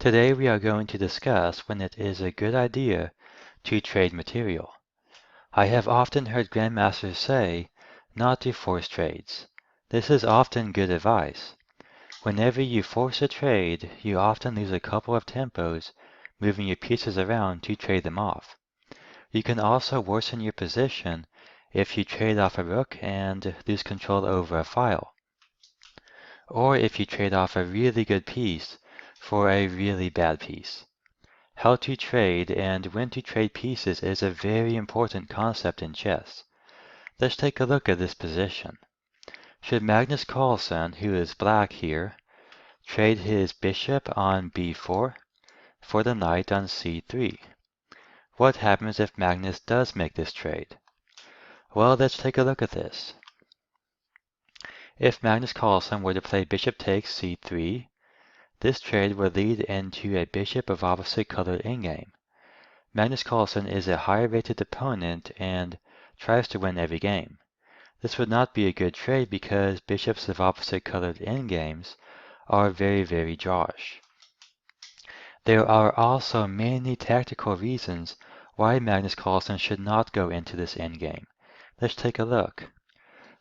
Today we are going to discuss when it is a good idea to trade material. I have often heard grandmasters say not to force trades. This is often good advice. Whenever you force a trade, you often lose a couple of tempos moving your pieces around to trade them off. You can also worsen your position if you trade off a rook and lose control over a file, or if you trade off a really good piece for a really bad piece. How to trade and when to trade pieces is a very important concept in chess. Let's take a look at this position. Should Magnus Carlsen, who is black here, trade his bishop on b4 for the knight on c3? What happens if Magnus does make this trade? Well, let's take a look at this. If Magnus Carlsen were to play bishop takes c3, this trade would lead into a bishop of opposite colored endgame. Magnus Carlsen is a higher rated opponent and tries to win every game. This would not be a good trade because bishops of opposite colored endgames are very drawish. There are also many tactical reasons why Magnus Carlsen should not go into this endgame. Let's take a look.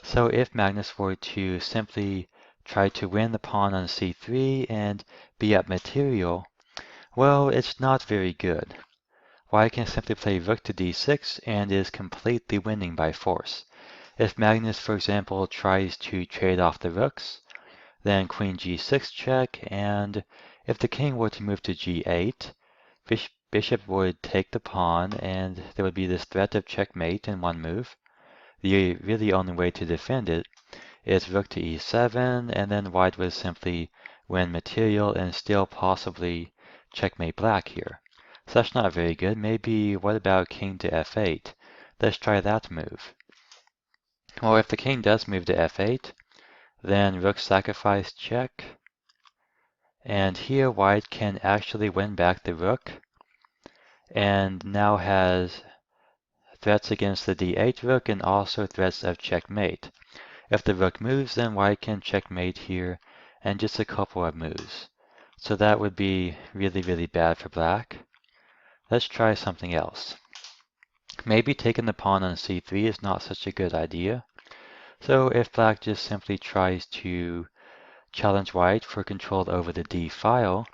So if Magnus were to simply try to win the pawn on c3 and be up material, well, it's not very good. White can simply play rook to d6 and is completely winning by force. If Magnus, for example, tries to trade off the rooks, then queen g6 check, and if the king were to move to g8, bishop would take the pawn, and there would be this threat of checkmate in one move. The really only way to defend it is rook to e7, and then white would simply win material and still possibly checkmate black here. So that's not very good. Maybe what about king to f8? Let's try that move. Well, if the king does move to f8, then rook sacrifice check, and here white can actually win back the rook, and now has threats against the d8 rook and also threats of checkmate. If the rook moves, then white can checkmate here and just a couple of moves. So that would be really bad for black. Let's try something else. Maybe taking the pawn on c3 is not such a good idea. So if black just simply tries to challenge white for control over the d file,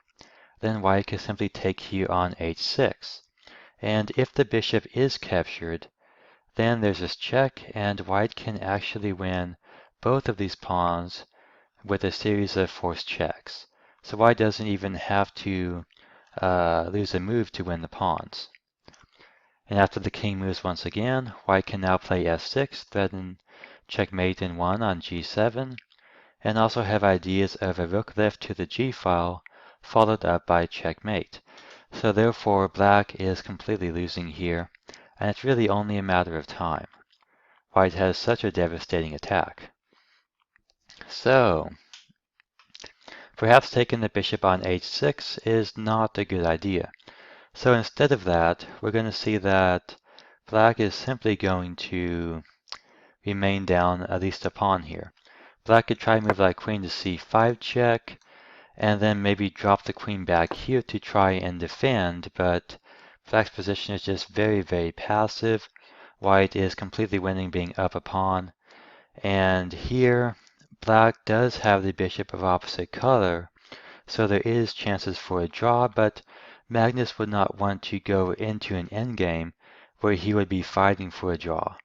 then white can simply take here on h6. And if the bishop is captured, then there's this check, and white can actually win both of these pawns with a series of forced checks. So white doesn't even have to lose a move to win the pawns. And after the king moves once again, white can now play f6, threaten checkmate in 1 on g7, and also have ideas of a rook lift to the g file, followed up by checkmate. So therefore, black is completely losing here, and it's really only a matter of time. White has such a devastating attack. So, perhaps taking the bishop on h6 is not a good idea. So instead of that, we're going to see that black is simply going to remain down at least a pawn here. Black could try to move like queen to c5 check, and then maybe drop the queen back here to try and defend, but black's position is just very passive. White is completely winning being up a pawn, and here black does have the bishop of opposite color, so there is chances for a draw, but Magnus would not want to go into an endgame where he would be fighting for a draw.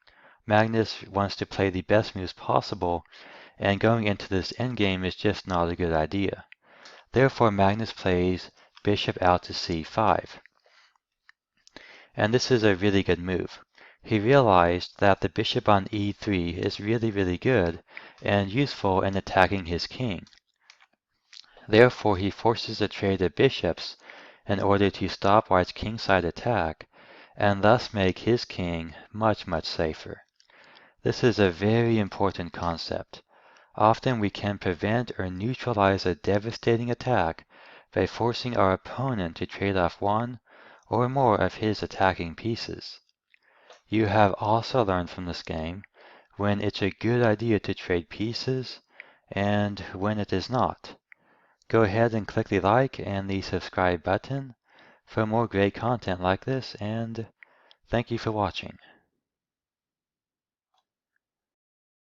Magnus wants to play the best moves possible, and going into this endgame is just not a good idea. Therefore, Magnus plays bishop out to c5. And this is a really good move. He realized that the bishop on e3 is really good and useful in attacking his king. Therefore, he forces a trade of bishops in order to stop white's kingside attack and thus make his king much safer. This is a very important concept. Often we can prevent or neutralize a devastating attack by forcing our opponent to trade off one or more of his attacking pieces. You have also learned from this game when it's a good idea to trade pieces and when it is not. Go ahead and click the like and the subscribe button for more great content like this, and thank you for watching.